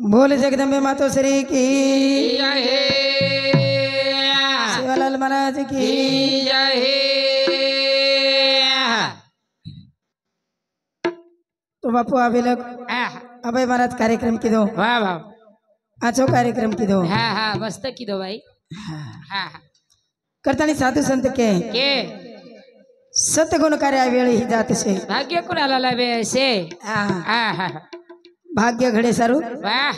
बोल जगदम्बे मातो श्री की जय हे शिवालाल महाराज की जय हे। तो बापू अभी लोग अभय महाराज कार्यक्रम की दो वाह वाह आचो कार्यक्रम की दो हाँ हाँ मस्त की दो भाई हाँ हाँ करतानी साधु संत के सत्य कार्य वेळ ही जात से भाग्य कुणाला लाभे असे हाँ हाँ हाँ भाग्य घडे सारू वाह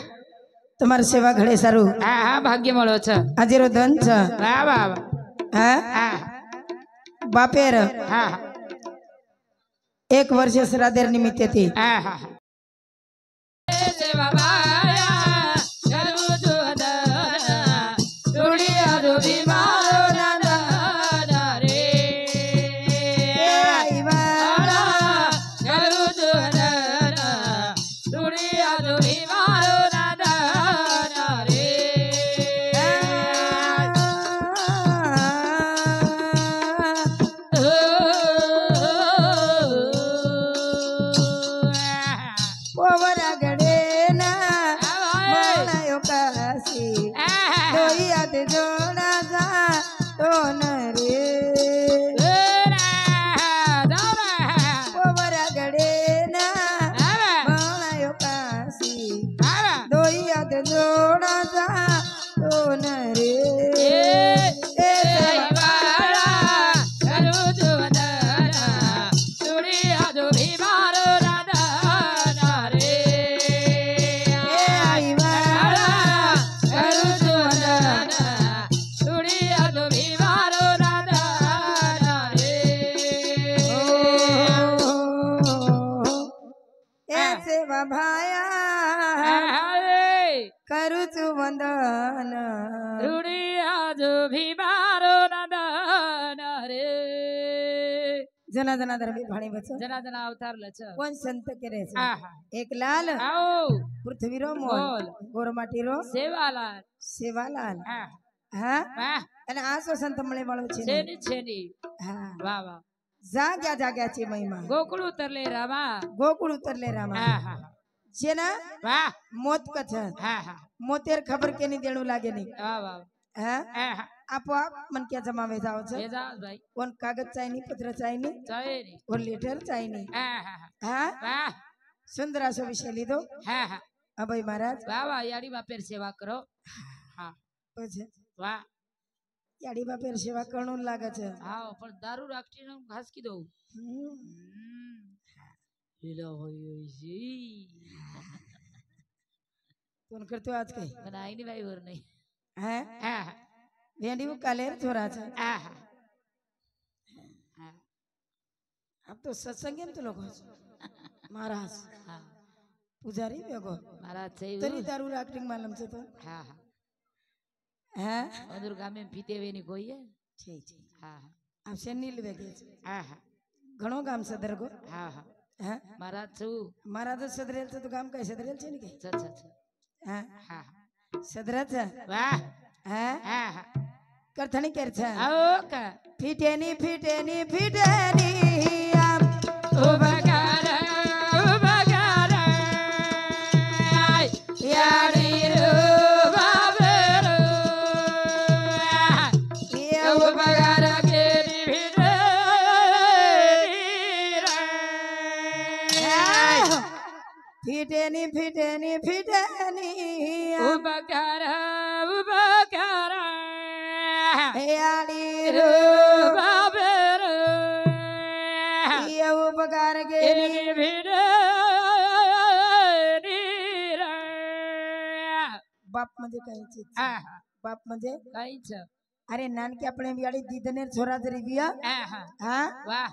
तुम्हारी सेवा घडे सारू हाँ हाँ भाग्य મળો છે अजीरो धन छ वाह वाह वाह हाँ हाँ बापेर हाँ 1 वर्ष श्राद्धेर निमित्त थी हाँ हाँ सेवा बाया करू दुधना दुनिया दुभी मारो नाना रे आला करू दुधना दुनिया दुभी मारो नाना रे ओवरा घडे ना बनायो काशी दोई हात जोडा जा तो न रे ओवरा घडे ना बनायो काशी दोई हात जोडा जा तो न रे सेवा भाया करूच वंदन जना जना दर भाणी बच जना जना अवतारलं छ कोण संत करे आहा एक लाल आओ पृथ्वीरो मोल गोरमाटीरो सेवालाल सेवालाल હા हाँ વાહ અને આસો સંત મળે વાળો છે છેની હા વાહ વાહ જાગ્યા છે મહિમા ગોકુળ ઉતરલે રામા ગોકુળ ઉતરલે રામા હા હા જેના વાહ મોત કથ હા હા મોतेर खबर के नहीं देणू लागे नहीं વાહ વાહ हाँ હા હા आपोआप मन क्या जमावे जाओ छ એ જાવ ભાઈ कोण कागज चाहिए पत्र चाहिए જયની और लेटर चाहिए હા હા હા हाँ વાહ सुंदर आसो विषय लीधो હા હા अभय महाराज વાહ વાહ યાડી બાપેર સેવા કરો હા પછી વાહ याडी बापेर सेवा करणू लागे छ હા પણ દારૂ રાખીને ઘાસ કી દઉં લીલો હોય છે कोण करतो आज काही પણ આઈની ભાઈ वर નહીં हैं હા હા भेंडी वो कालेर छोरा छ હા હા હા अब तो सत्संग में तो लोग महाराज હા पुजारी बेगो महाराज છે तरी दारू राखटिंग मालूम छ तो હા હા हैं મધુર ગામે પીતેવેની કોઈ હે छी छी હા હા आप शेनील बेगे હા હા घणो गाम सदर गो હા હા हैं महाराज છું महाराज सदरेल तो गाम काय सदरेल छे ने के छ छ छ हैं હા सदरा छ વાહ हैं હા હા करथणी कर छ આવો કા फिटेनी फिटेनी फिटेनी आम ઉબગાર ઉબગાર યાડી રો બાબરો ये ઉબગાર કેરી ભીડે फिटेनी फिटेनी फिटेनी आम उबगार उबगार याडी रो रो बाबरो ये उपकार के केरी भीडे बाप म्हणजे काय चीज હા હા बाप म्हणजे કઈ છે अरे नानकी આપણે बियाडी दीदनेर छोरा जरी बिया હા હા हा વાહ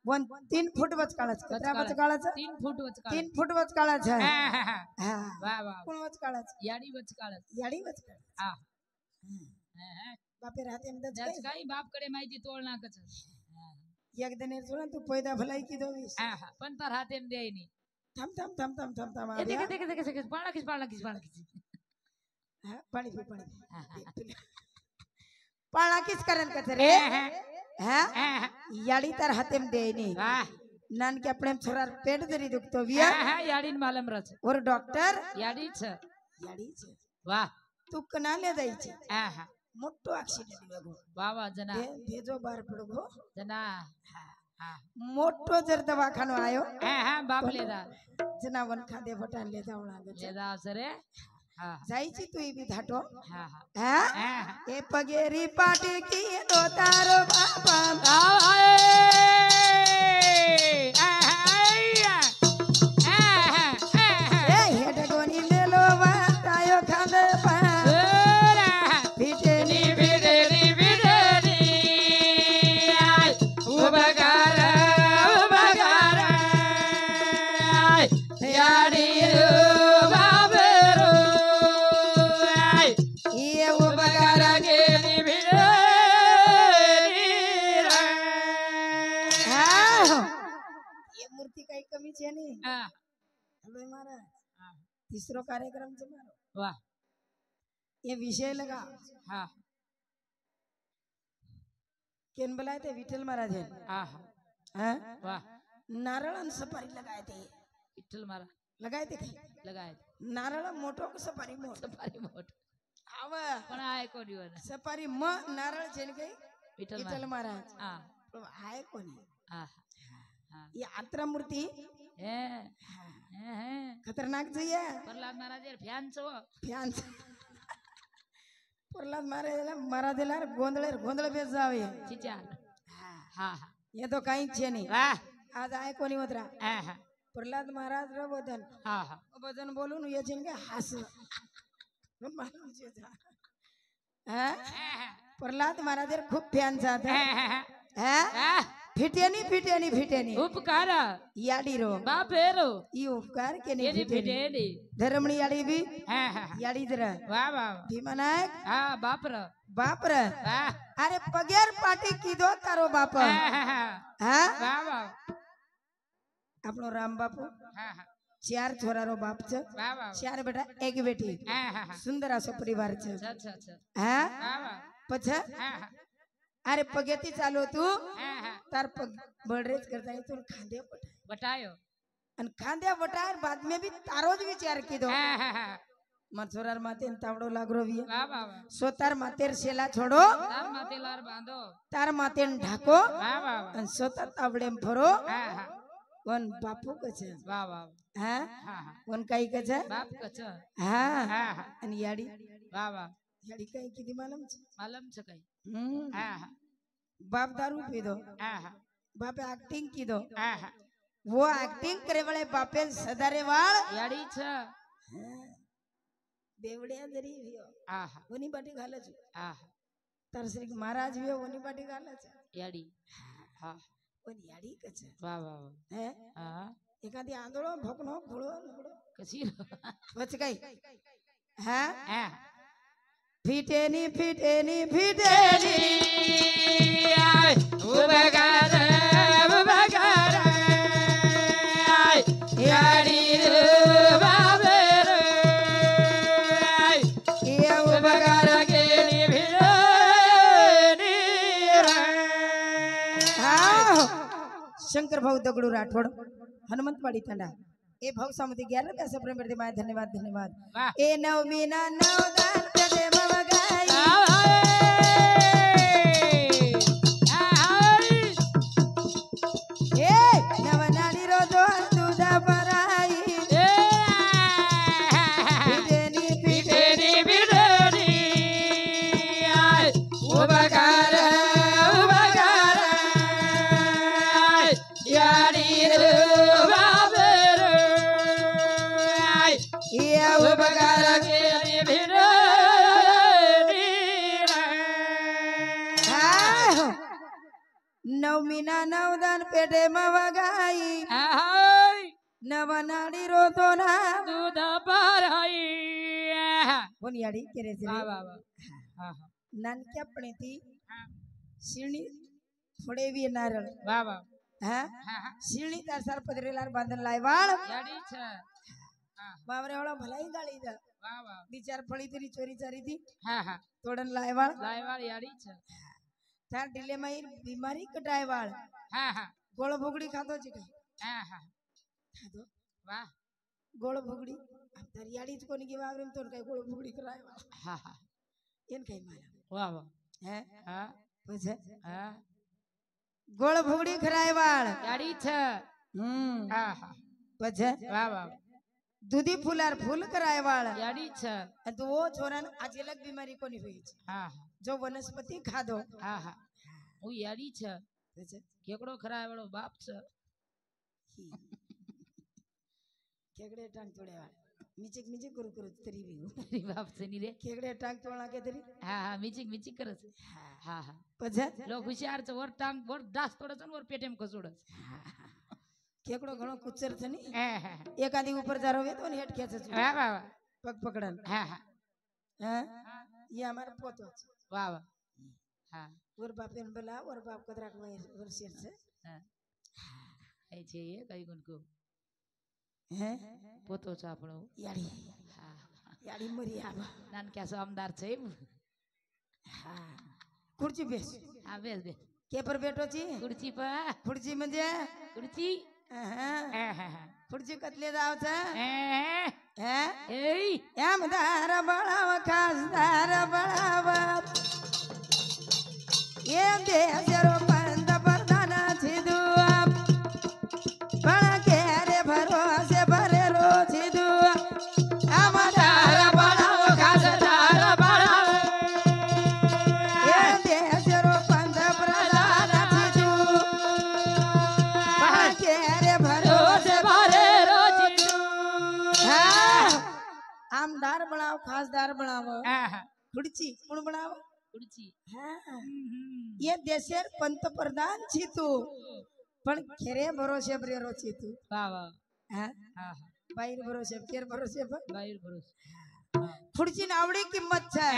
वन 3 फूट वचकाळाच कतरा वचकाळाच 3 फूट वचकाळ 3 फूट वचकाळाच હા હા હા हा વાહ वाह कोण वचकाळाच યાડી વચકાળ याडी वचकाळ હા बापे राहते म्हणतात त्याच काय काही बाप कडे माहिती तोड नाकच एक दनेर छोरा तू पैदा भलाई की दोवीस हा हा पण तर हातेम द्यायनी थांब थांब थांब थांब थांब थांब ये आर्या. देख देख देख देख पाळला किस हा, पाणी पी पाळा किस करन का रे हा याडी तर हातेम देनी वाह नानके अपने छोरा पेट जरी दुखतो विया हा याडीन मालम रच और डॉक्टर याडी छ याडी छे વાહ तू कनाले जाई छे આહા मोटो एक्सीडेंट वेगो વાહ વાહ जना भेजो बार पड़गो जना હા मोटो जर दवाखानो आयो હા બાપ લેदा जनावन खादे बटान ले जावणा गजे લેदा સરે હા जाई छी तू भी धाटो હા હા हैं હા ए पगेरी पाटी की दो तारो बापा ए हेड गोनी ले लो वातायो खादे पा पीटे नी ये वो बगारा हाँ ये मूर्ति काही कमी छे नहीं હવે મારા तीसरो कार्यक्रम છે મારો વાહ ये विषय लगा હા केन बुलाए थे विठल महाराज આહા हैं વાહ नारळन सफारी लगाए थे વિઠ્ઠલ મારા लगाए थे कहीं લગાય नारळ मोटो को सफारी मोट સફારી મોટ आवा પણ આ કોની વને सफारी म नारळ छेन कई વિઠ્ઠલ विठल महाराज હા तो हाय कोणी આહા હા ये यात्रा मूर्ति હે હે खतरनाक जइया પ્રહલાદ મહારાજ ફ્યાન છો फ्यान प्रहलाद महाराज गोंधळे गोंधळ बेस जावे ચીચાર હા હા ये तो काही छे नहीं વાહ आज आय कोणी होतरा આહા प्रहलाद महाराज रो वदन હા હા वदन बोलून ये छेन के हास मालूम छे जा हैं प्रहलाद महाराज खूप फॅन जात हैं फिटेनी फिटेनी फिटेनी ઉપકાર याडी रो બાપેરો ई उपकार केनी એની फिटेनी ફેટેડી धर्मणी याडी भी હા હા याडी जर વાહ વાહ भीमनायक હા બાપર बाप रे વાહ अरे पगेर पाटी कीधो तारो बाप હા હા हाँ વાહ વાહ अपनो राम बापू હા હા 4 छोरा रो बाप छ વાહ વાહ 4 बेटा एक बेटी હા હા હા सुंदर आसो परिवार छ અચ્છા અચ્છા અચ્છા हाँ વાહ વાહ पछ હા હા अरे पगेती चालो तू હા હા तार पग बळरेज करता है तू खांदे पटा બટાયો अन खांदे पटार बाद में भी तारो ज विचार कीधो હા હા હા मथुरार माते तावडो लागरो विया વાહ वाह वाह सोतार मातेर सेला छोड़ो તાર માથે લાર બાંધો तार माते ढाको વાહ वाह वाह अन सोता तावडे फरो હા હા वन बापू कछ વાહ वाह हाँ હા હા वन काई कछ બાપ કચ हाँ હા હા अन याडी વાહ वाह याडी काई किदी मालूम छ માલમ છે કઈ हम्म હા હા बाप दारू पीधो હા હા बापे एक्टिंग कीधो હા હા वो एक्टिंग करे वाले बापे सदारे वाल યાડી છે बेवड्या जरी वियो હા હા वनी बाटी घाले छ હા હા तर श्री महाराज वियो वनी बाटी घाले छ યાડી હા वन याडी कछ વાહ વાહ વાહ है હા एखादी आंधळो भोकनो घोळो लुगडो કસી वच काई हाँ હા फिटेनी फिटेनी फिटेनी ઉબગાર ઉબગાર યાડી બાબેર ये ઉબગાર કેની ભીડની हाँ शंकर भाऊ दगडू राठोड हनुमंतवाडी तांडा ए भाऊ सामती 11 रुपया से प्रेम माय धन्यवाद धन्यवाद વાહ ए नवमीना नवदान कदे मवगाई ए नवनाडी रो दोन दुधा पराई फिटेनी फिटेनी ये हाँ नवमीना नवदान पेटे मवगाई नवनाडी रो दोना दूध भराई कोण याडी केरे वाह वाह वाह हाँ हाँ नानक्यापणेती शिणी थोडे वी नारळ वाह वाह हा हाँ हाँ शिणी तार सार पदरेलार बांधन लायवाळ याडी छ हाँ बावरे ओळा भलाई गाळी द वाह वाह विचार फळी तरी चोरी चारी थी हाँ हाँ तोडन लायवाळ लायवाड़ याडी छ तार ढिले माई बीमारी कटायवाळ हाँ हाँ गोळ भोगडी खातो ची काय हाँ हाँ खातो वाह गोळ भोगडी दरियाड़ी कोणी की वावरीम तो काही गोळ फुगडी कराय हा हा एन काही मला वाह वाह હે હા પછી હા ગોળ ફુગડી ખરાય વાળ ગાડી છે હા હા પછી વાહ વાહ દૂધી ફૂલાર ફૂલ કરાય વાળ ગાડી છે અને તો ઓ છોરાને આ જેલક બીમારી કોની હોય છે હા હા જો વનસ્પતિ ખાધો હા હા હું યાડી છે પછી કેકડો ખરાય વાળો બાપ છે કેગડે ટાંગ તોડે વાળ મીચિક મીચિક કરું કરું તરી બી તારી બાપ છે ની રે કેગડે ટાંગ તોડા કે તરી હા હા મીચિક કરે છે હા હા પછી લોક હોશિયાર છે વર ટાંગ વર દાસ તોડે છે ને વર પેટેમ ખસોડે કેકડો ઘણો કુચર છે ની છે હા એકાદી ઉપર જારો વેતો ને હેઠ ખેંચે છે વાહ વાહ પગ પકડન હા હા હા ये हमारा पोतो है વાહ વાહ હા और बाप ने बोला और बाप को तरह वर्षियर से હા એ છે એ કઈ ગુણકો हैं પોતો છે આપણો याड़ी હા याड़ी मरी आवा નાનક્યા સમદાર છે એવું हाँ खुर्ची बेस હા બેસ બેસ के पर बैठो छी ખુરચી પર खुर्ची म्हणजे ખુરચી हाँ હા खुर्ची कतले जाव छे હા हैं એય एम दार बड़ाव खास दार बड़ाव ये देशरो पंत प्रधान छिदु बड़ा के रे भरोसे भरे रो छिदु हम दार बड़ाव खास दार बड़ाव ये देशरो पंत प्रधान छिदु बड़ा के रे भरोसे भरे रो छिदु हाँ आमदार बनाओ खासदार बनाओ હા खुर्ची कोण बनाव ખુરચી हाँ ये देशेर पंतप्रधान छी तू पण खेरे भरोसे बरेरो छी तू વાહ વાહ हाँ હા હા बाहेर भरोसे केर भरोसे पण બાઈર ભરોસ खुर्ची नावडी किंमत छे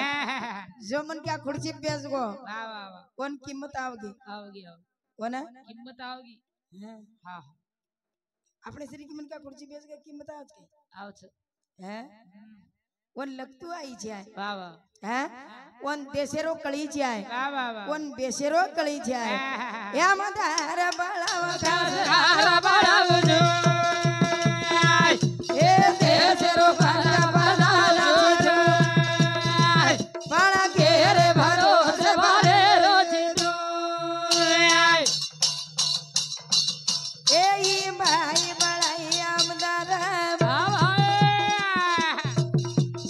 जो मन क्या खुर्ची बेच गो વાહ વાહ વાહ कोण किंमत आवगी આવગી આવ कोण કિંમત આવગી हाँ હા હા આપણે श्री की मन क्या खुर्ची बेच के किंमत आवगी આવ છે हैं कोण लगतू आई छे વાહ વાહ हैं कोण देशेरो कळी छे વાહ વાહ વાહ कोण बेशेरो कळी छे या मदार बळाव તારા બળાવજો ए देशेरो पंतप्रधान छिदु बड़ा के रे भरोसे भरे રોજ તું ए ई भाई बड़ाई आमदार વાહ વાહ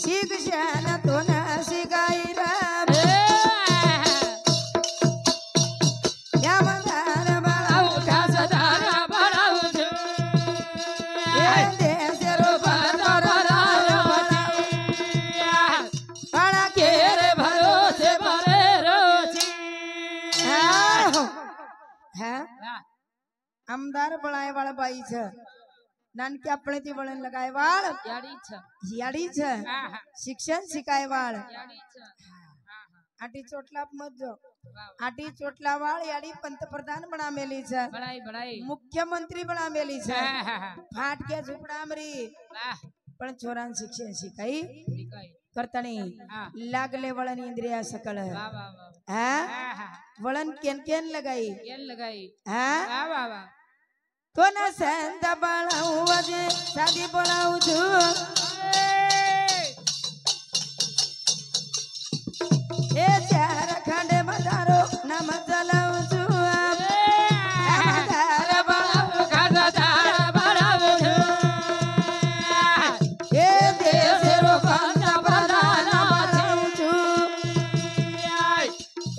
शिक्षण तो न शिकाई राम या मदार बळाव તારા બળાવજો ए देशेरो पंतप्रधान बड़ा के કેરે ભરોસે ભરે રોજ हैं आमदार बनाए वाला बाई छे नानकी अपने थी बळन लगाए वाळ યાડી છે याडी छे હા હા शिक्षण शिकाय वाळ યાડી છે હા હા आटी चोटला मत जो વાહ आटी चोटला वाळ याडी पंतप्रधान बना मेली छे બળાઈ બળાઈ मुख्यमंत्री बना मेली छे હા હા હા फाट के झुपड़ा मरी વાહ पण छोरान शिक्षण शिकाई શીખાય करतानी હા लागले वळन इंद्रिया सकळ વાહ વાહ વાહ हैं હા હા वळन केन केन लगाई કેન લગાઈ हैं વાહ વાહ વાહ तो न संत बळाऊ वजे सादी बळाऊ छु ए चार खंडे मदारो नम जलाऊ छु मदार बळाऊ તારા બળાવજો ए देशेरो पंतप्रधान बळाऊ छु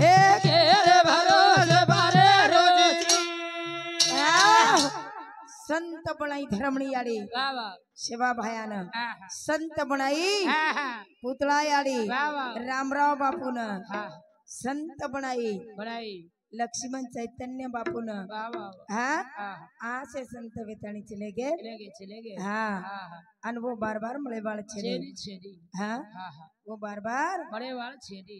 ए કેરે ભરોસે ભરે રોજ संत बनाई धर्मणी याडी વાહ વાહ सेवा भायान હા હા संत बनाई હા હા पुतळा याडी વાહ वाह रामराव बापून હા संत बनाई બળાઈ लक्ष्मण चैतन्य बापून વાહ વાહ વાહ हाँ હા आसे संत वेताणी चले गए ચલે ગે हाँ હા હા अन वो बार बार मले वाल छेदी છેડી છેડી हाँ હા હા वो बार बार મળે વાળ છેડી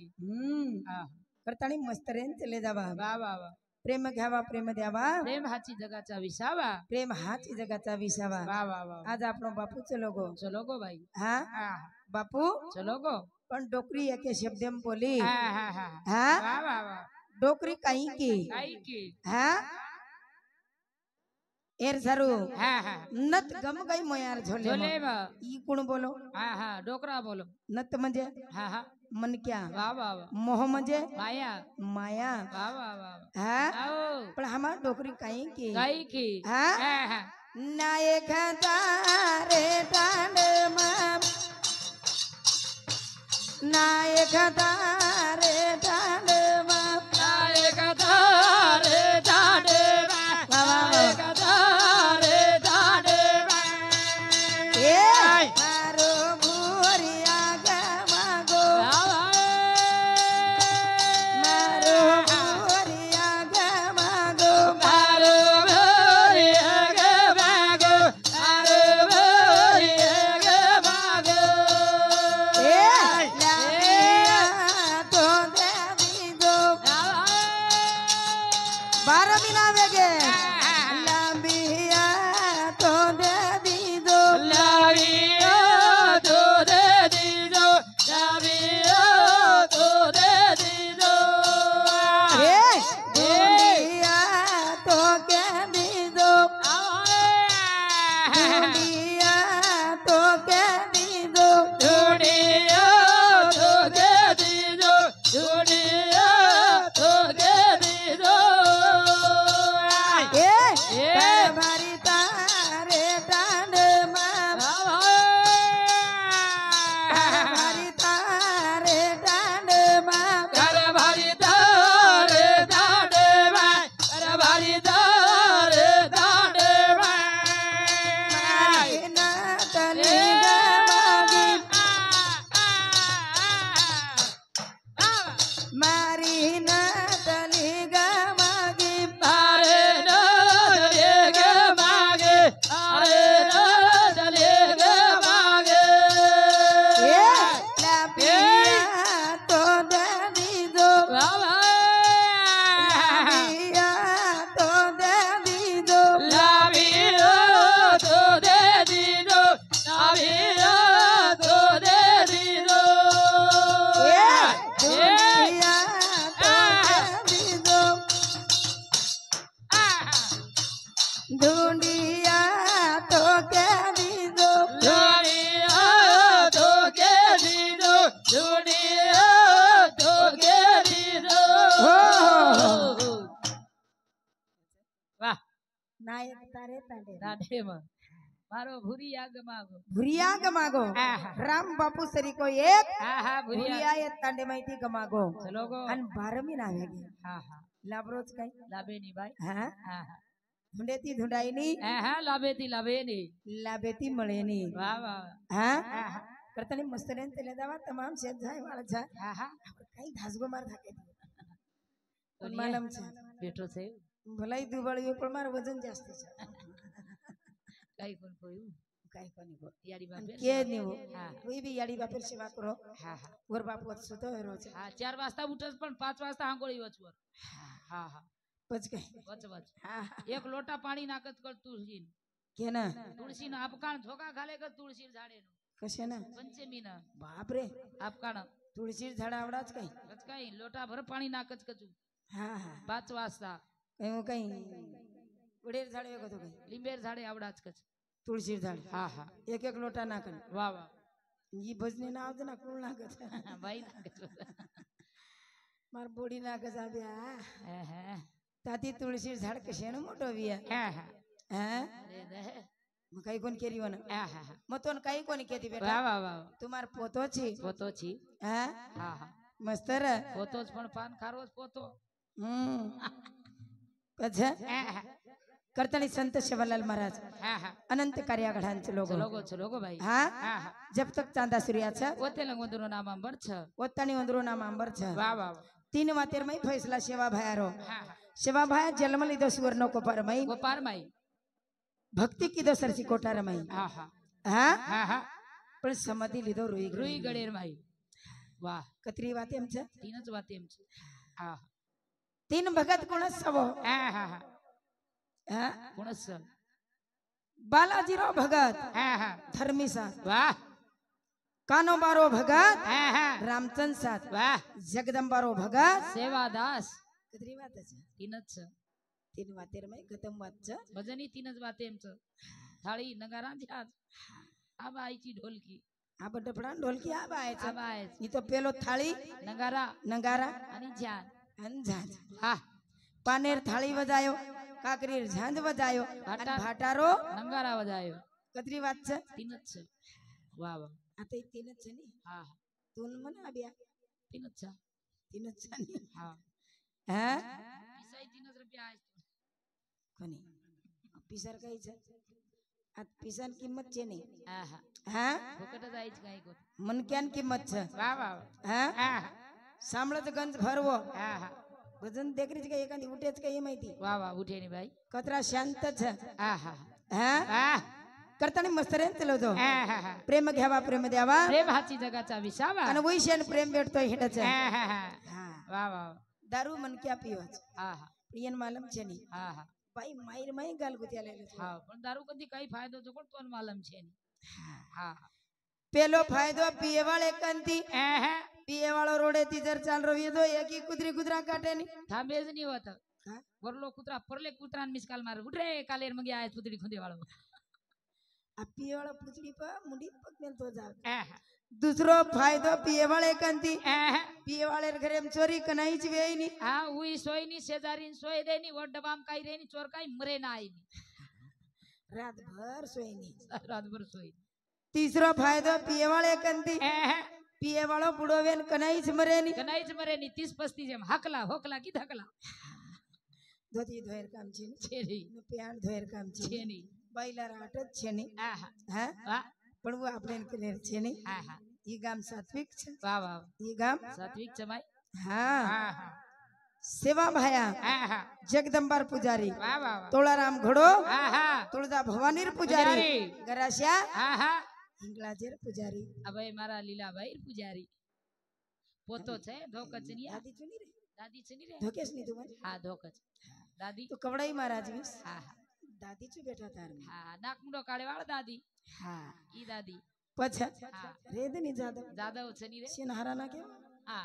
હા करताणी मस्त रेन चले जावा વાહ વાહ વાહ प्रेम घ्यावा प्रेम द्यावा પ્રેમ હાચી જગાचा વિસાવા प्रेम हाच जगाचा विसावा વાહ वाह वाह आज આપણો બાપુ ચલો ગो ચલો ગો ભાઈ हाँ હા बापू ચલો ગો पण डोकरी एके शब्द में बोली હા હા હા हाँ વાહ વાહ વાહ डोकरी कहीं की કાઈ की हाँ एर सारू હા હા नत गम गई मोयार झोले झोले में. में. ई कुण बोलो હા હા डोकरा बोलो. नत म्हणजे હા હા मन क्या વાહ वाह वाह मोह म्हणजे माया माया वाह वाह वाह हा आओ पण हमार डोकरी काही की गाई की हा હા હા नायक तारे टांड माम नायक तारे टांड माम नायक तारे जाडे वा वा वा. नायक तारे जाडे ए मारो भुरिया ग मागो मारो भुरिया ग मागो मारो भोरिया गे मागो मारो भोरिया गे मागो ए लाबिया तो दे दीजो 12 मिला वेगे लाबिया तो दे दीजो लावियो तो दे दीजो लावियो तो दे दीजो ए दुनिया तो के दीजो दुनिया तो के दीजो दुनिया तो दे दीजो दुनिया तो दे दीजो ए भारी तारे टांड माम भारी तारे टांड माम कर भारी दारे दाडे भाई कर भारी दारे दाडे भाई ना तली गमागी मारी ना तली गमागी अरे न चले गे मागे अरे न चले गे मागे ए लाबिया तो दे दीजो लाबिया तो दे दीजो लावियो तो दे दीजो लावियो तो दे दीजो ए दुनिया तो के दीजो दुनिया तो के दीजो दुनिया तो के दीजो दुनिया तो के दीजो वाह नायक तारे तांडे दाढ़े में मारो भूरी आग मागो भुरिया गमागो आहा. राम बापू सरी को एक हाँ हाँ भूरिया भुरिया ये तांडे माहिती गमागो चलो गो आणि 12 मी नावेगे हाँ हाँ लाबरोज काय लाभे नहीं भाई हा हाँ हाँ धुंडेती धुंडाईनी हाँ लाभे थी लाभे नहीं लाबेती मळेनी वाह वाह हा हाँ हाँ करतानी मस्तरेन तेले दावा तमाम शेत जाय वाळा छा हाँ हाँ काही धासगो मार धाके पण बोलिए. मालम छा बेटो से भलाई दुबळी पण मार वजन जास्त छा कहीं कौन कोई काय कोणी गो यारी बापे के निवो हाँ कोई भी याडी बापेर सेवा करो हाँ हाँ वर बापू सुतो रोज हाँ 4 वाजता उठस पण 5 वाजता आंघोळी वचवर हाँ हाँ पच काय वच वच हा एक लोटा पाणी नाकत कर तुळशी के ना तुळशी न आपकाण झोका घाले कर तुळशी झाडे कशे ना पंचमी न बाप रे आपकाण तुळशी झाड आवडाच काही कच काही लोटा भर पाणी नाकच कचू हा हा 5 वाजता काही उडेर झाड वेगळं होतं काही लिंबेर झाडे आवडाच कच तुळशी झाड हाँ हाँ एक एक लोटा नाकन वाह वाह ही भजने नाव ना कुळ नाकत भाई नाकच मार बोडी नाकच आब्या हाँ हाँ ताती तुळशी झाड कशेनं मोठं बिया हाँ हाँ हा अरे दे मग काही कोण केली वन हाँ हाँ हाँ मग तो काही कोणी केली वाह बेटा वाह वाह तुम्हार पोतोची पोतो छी हा हाँ हाँ मस्त र पोतोच पण पान खारोच पोतो अच्छा हाँ हाँ करतानी संत शिवलाल महाराज हाँ हाँ अनंत कार्यागढांचे लोक चलो गो भाई हा हाँ हाँ जब तक चांदा सूर्याचा ओते लंगवंदरो नाम अंबर छ ओत्तानी वंदरो नाम अंबर छ वाह वाह वाह. 3 वातेर मई फैसला सेवा भयारो हाँ हाँ सेवा भया जन्म लिदो सुवर्ण को पर मई गोपार माई भक्ति की दो सरसी कोठार मई हाँ हाँ हा हाँ हाँ पण समाधी लिदो रुई रुई गडेर माई वाह कत्री वाते आमच्या 3च वाते आमची हाँ 3 भगत कोण सवो हाँ हाँ हाँ हा कोणच बालाजीराव भगत हाँ हाँ धर्मी साथ वाह कानोबारो भगत हाँ हाँ रामचंद साथ वाह जगदंबारो भगत सेवादास कत्री वाते छ 3च तीन वातेर में खतम वाच भजनी तीनच वाते आमचं थाळी नगारा झाज आबा आईची ढोलकी आ बटपडा ढोलकी आ बायचा आबा आहेच नी तो पेलो थाळी नगारा नगारा आणि झाज अन झांझ हा पानेर थाळी वजायो काकरीर झांझ वजायो आणि भाटारो नगारा वजायो कदरी वाच तीनच वा वा आता हे तीनच नी हा हा दोन म्हणा बिया तीनच तीनच नी हा हा पिसाई 3 रुपया आहे कोणी पिसार काहीच आत पिसान किंमत छे नाही हा हा हा फुकट जायच काय कोण मनक्यान किंमत छ वा वा हा हा सांभळत गंज भरवो हा हा भजन देखरीच काय एखादी उठेच काय माहिती वा वा उठेनी बाई कतरा शांत छ हा हा हा हा करताना मस्त रेन चलवतो हा हा प्रेम घ्यावा प्रेम द्यावा प्रेम हाची जगाचा विसावा आणि वैशन प्रेम भेटतोय हिडच हा हा हा हा वा वा दारू मनक्या पिवाच हा हा प्रियन मालम छे नाही हा हा बाई माईर माई गाल गुत्याला हा पण दारू कधी काही फायदो तो कोण तोन मालम छे हा पेलो फायदो पिये वाले कंती हा पिये वाळो रोडे ती जर चाल रवी दो एकी कुदरी कुदरा काटे नी थांबेच नाही होत हा? वरलो कुत्रा परले कुत्रा मिस काल मार उठ रे कालेर मग आय पुतडी खुंदे वाळो आ पिये वाला पुचड़ी पा मुंडी पकनेल तो जा हा दूसरो फायदो पिये वाले कंती हा पिये वाले घरे में चोरी कनाईच वेई नी हा उई सोय नी शेजारी सोय दे नी वर डबाम काही रे नी चोर काही मरे ना आई रात भर सोई नी रातभर सोय तीसरो फायदो पिये वाले कंती पिये वालो बुढ़ो वेन कनाईच मरे नी कनाईच मरे नी 30-35 जेम हकला होकला की धकला धोती धोयर काम छे नी छेरी न प्यान धोयर काम छे छेनी बाईला राटत छे नी हा हा हा पण वो आपने कनेर छे नी हा हा ई गाम सात्विक छे वा वा ई गाम सात्विक चमाई हाँ हा हा सेवा भाया हा हा जगदंबार पुजारी वा वा तोळाराम घोडो हा हा तुळजा भवानीर पुजारी पुजारी. गराश्या हा हा हिंगलाजेर पुजारी अबे मारा लीलाबाई पुजारी पोतो छे धोकच नी दादी चुनी रे दादी छे नी रे धोकेस नी तुम्हारे हा धोकच दादी तो कवड़ाई महाराज विस हा हा दादी चु बेटा तार में हा नाक मुंडो काळे वाळ दादी हाँ ई दादी पछा हा रेदनी जादव जादव छे नी रे शेन हाराना के हा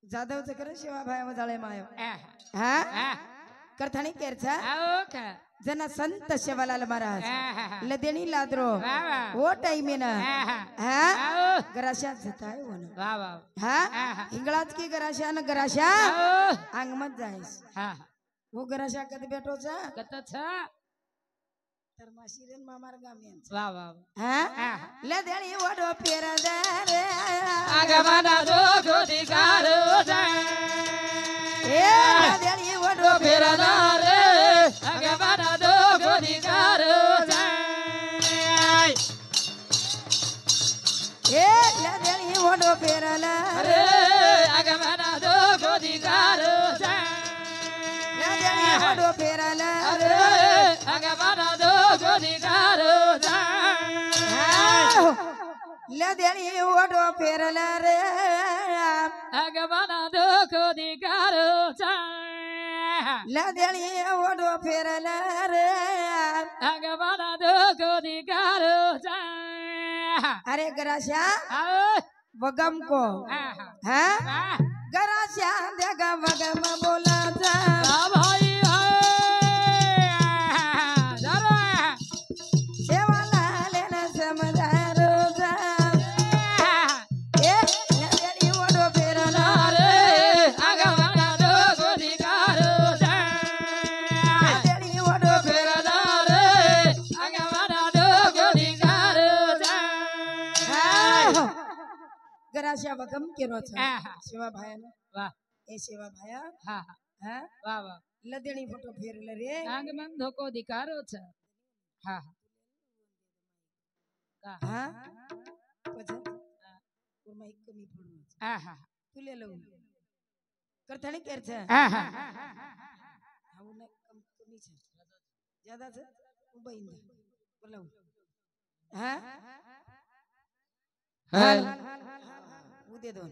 जादव च करे शिवा भाया वजाळे मायो हा हाँ हा करथाणी केरचा आओ का जना संत शिवलाल महाराज हा लदेणी लादरो वा वा वो टाइम में ना हा हाँ आओ गराशा जताय वो ना वा वा हाँ हिंगलाज की गराशा न गराशा आओ आंग मत जायस हा वो गराशा कद बेटो चा कत छ तर माशिरन मामार गामियन वा वा हाँ लदेणी वडो पेरदार आगमना जो गोदिकारो जा ए लदेणी वडो पेरदार आगमना जो गोदिकारो जा ए लदेणी वडो पेरलार अरे आगमना जो गोदिकारो जा लदेणी वडो पेरलार आगमना जो गोदिकारो जा लदेणी वडो पेरलार आगमना जो गोदिकारो जा लदेणी वडो पेरलार आगमना जो गोदिकारो जा अरे गराशा आओ वगम को हाँ गराशा देगा वगम बोला जा भाई सेवाला लेना समझारो जा ए लदेणी वडो पेरलार आगमना जो गोदिकारो जा लदेणी वडो गराशा वगम केरो छ सेवा भाया ने वाह ए सेवा भाया हा हाँ वाह वाह लदेणी फोटो फेरले रे आगमन धोको दिकारो छ हा हाँ पछा पुरमा एक कमी पडो हा हा तुले लव करथाणी केर छ हा हाउ न कमी छ ज्यादा छ उबैंद बोलाऊ हाँ हाल उदे दोन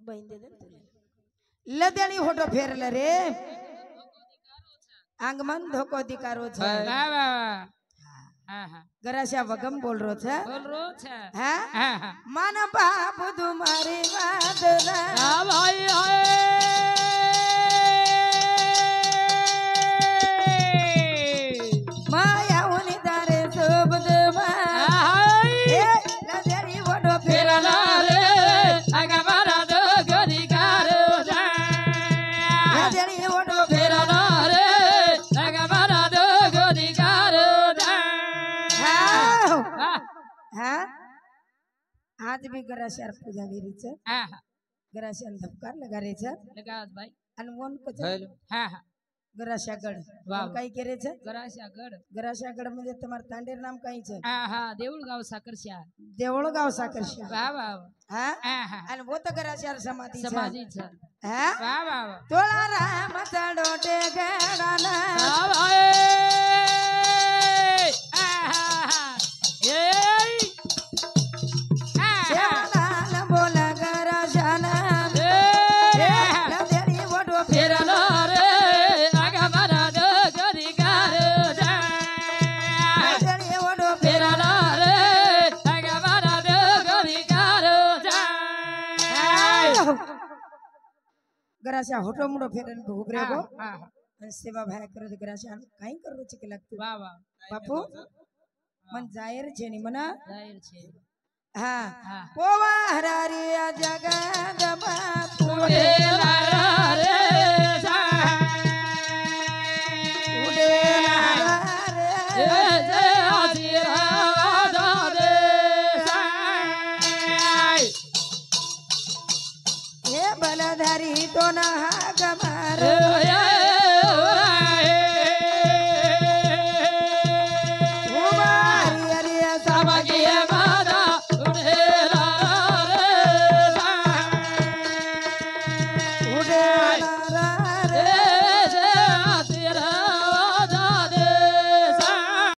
बहिण दे तुले लदेणी फोटो फेरले रे आंगमन धोको दिकारो छ वाह वाह हा हा गराशा वगम बोल रो छ बोल रो छ हाँ हा हा मन बाप तुम्हारी वादना भाई आज बी गराशार पूजा विरीचं हा हा गराशान धपकार लगारेचं लगात भाई आणि वन कच हा हा गराशागड वाह. काही केरेचं गराशा गड गराशागड म्हणजे तुम्हाला तांडेर नाम काहीच हा हा देऊळगाव साखरशा देवळगाव साखरशा वा वा वा. हा हा हा आणि वो तर गराशार समाधी समाधीचं हा वा वा वा तोळा राम चढोटे गडाला वा वा. ए. हा हा हा. ए. हा हा. शेवगाला बोल गराशाला ए. नदेरी वडो फिरलो रे आगमना डोगरी गारदा. नदेरी वडो फिरलो रे आगमना डोगरी गारदा. गराशा होटो मुडो फेरन घुबरे गो हा हा. आणि सेवा भाया करो तो गराशा काही करू चिके लागतो वा वा. बापू मन जायर छेनी म्हणा जाहीर છે. हा हा. पोवा हरारिया जगद बापू उडेला रे जा. उडेला ए रे जे आशीर्वाद दे साय. हे बलधारी तो ना